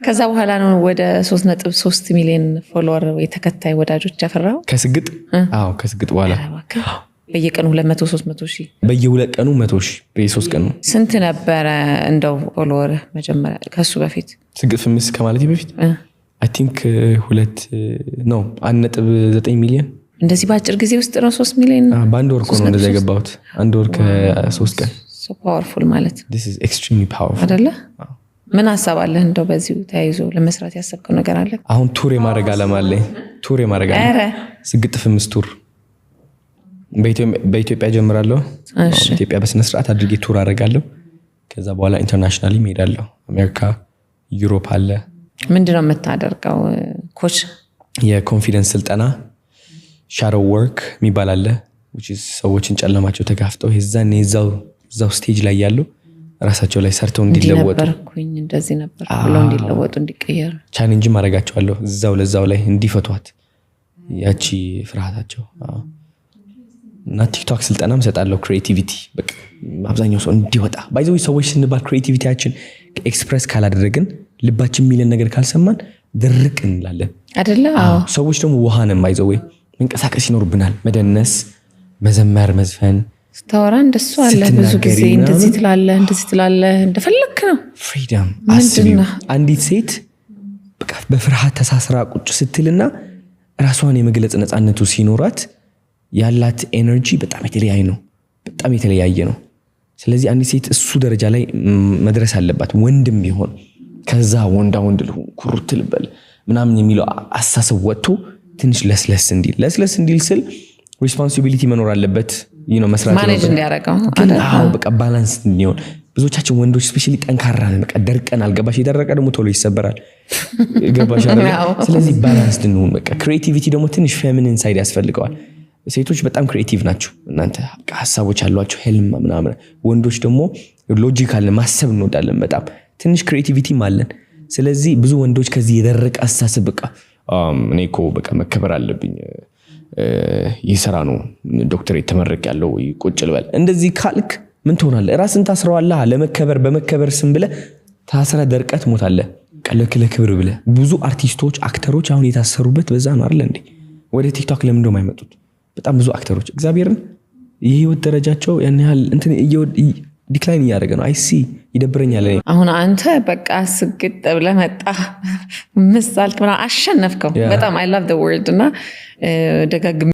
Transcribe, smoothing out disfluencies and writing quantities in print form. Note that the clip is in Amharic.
ከዛ በኋላ ነው ወደ 3.3 ሚሊዮን ፎሎወር ወይ ተከታይ ወዳጆች ያፈራው ከስግጥ ከስግጥ በኋላ በየቀኑ 200-300 ሺህ በየሁለት ቀኑ 100 ሺህ በየሶስት ቀኑ ስንት ነበረ እንደው ፎሎወር መጀመሪያ ከሱ በፊት ስግጥ ፍምስ ከማለቴ በፊት I think 1.9 ሚሊዮን እንደዚህ ባጭር ጊዜ ውስጥ ነው 3 ሚሊዮን በአንድ ወር ነው እንደዛ የገባሁት አንድ ወር ከ3 ቀን so powerful ማለት this is extremely powerful አይደለ ምን ሐሳብ አለ እንደው በዚህ ተያይዞ ለመስራት ያሰብከው ነገር አለ አሁን ቱር የማድረግ አላማ አለኝ ቱር የማድረግ አላማ ስግጥ ፍምስ ቱር በኢትዮጵያ ጀምራለሁ ኢትዮጵያ በስነ ስርዓት አድርጌ ቱር አደርጋለሁ ከዛ በኋላ ኢንተርናሽናሊ ሄዳለሁ አሜሪካ ዩሮፕ አለ ምንድነው የምታደርገው ኮች የኮንፊደንስ ስልጠና shadow work የሚባል አለ which is ሰዎችን ጨለማቸው ተጋፍጠው የዛኔ እዛው ስቴጅ ላይ ያለው ራሳቸው ላይ ሰርተው እንዲለወጡ እንደዚህ ነበር ብለው እንዲለወጡ እንዲቀየሩ ቻሌንጅ ማድረጋቸዋለሁ ለዛው ላይ እንዲፈቷት ያቺ ፍርሃታቸው እና ቲክቶክ ስልጠናም ሰጣለሁ ክሬቲቪቲ በቃ አብዛኛው ሰው እንዲወጣ ባይዘው ሰዎች ስንባል ክሬቲቪቲያችን ኤክስፕረስ ካላደረግን ልባችን የሚለን ነገር ካልሰማን ድርቅ እንላለን አይደለ ሰዎች ደግሞ ውሃንም ባይዘው መንቀሳቀስ ይኖርብናል መደነስ መዘመር መዝፈን ስታወራ እንደሱ አለ ብዙ ጊዜ እንደዚህ ትላለህ እንደፈለክ ነው ፍሪደም አስቢው አንዲት ሴት በቃ በፍርሃት ተሳስራ ቁጭ ስትልና ራሷን የመግለጽ ነፃነቱ ሲኖራት ያላት ኤነርጂ በጣም የተለያየ ነው ስለዚህ አንዲት ሴት እሱ ደረጃ ላይ መድረስ አለባት ወንድም ቢሆን ከዛ ወንድ ኩሩት ልበል ምናምን የሚለው አሳሰብ ወጥቶ ትንሽ ለስለስ እንዲል ስል ሪስፖንሲቢሊቲ መኖር አለበት መስራት ማኔጅ እንዲያረጋው በቃ ባላንስ እንዲሆን ብዙዎቻችን ወንዶች ስፔሻሊ ጠንካራ ነን በቃ ደርቀን አልገባሽ የደረቀ ደግሞ ቶሎ ይሰበራል ገባሽ አይደል ስለዚህ ባላንስ እንሁን በቃ ክሬቲቪቲ ደግሞ ትንሽ ፌሚኒን ሳይድ ያስፈልገዋል ሴቶች በጣም ክሬቲቭ ናቸው እናንተ ሐሳቦች አሏቸው ህልም ምናምን ወንዶች ደግሞ ሎጂካል ማሰብ እንወዳለን በጣም ትንሽ ክሬቲቪቲም አለን ስለዚህ ብዙ ወንዶች ከዚህ የደረቀ አሳሰብ በቃ እኔኮ በቃ መከበር አለብኝ ይሰራ ነው ዶክተሬት ተመረቅ ያለው ቁጭ ልበል እንደዚህ ካልክ ምን ትሆናለህ ራስን ታስረዋለህ ለመከበር በመከበር ስም ብለ ታስረ ደርቀት ሞታለህ ለክብር ብለ ብዙ አርቲስቶች አክተሮች አሁን የታሰሩበት በዛ ነው አይደል እንዴ ወደ ቲክቶክ ለምን እንደው የማይመጡት በጣም ብዙ አክተሮች እግዚአብሔርን የህይወት ደረጃቸው ያን ያህል እንትን ዲክላይን ያደረገ ነው አይሲ ይደብረኛል አሁን አንተ በቃ ስግጥ ብለ መጣ ምሳልክ ምና አሸነፍከው በጣም I love the word እና ደጋግም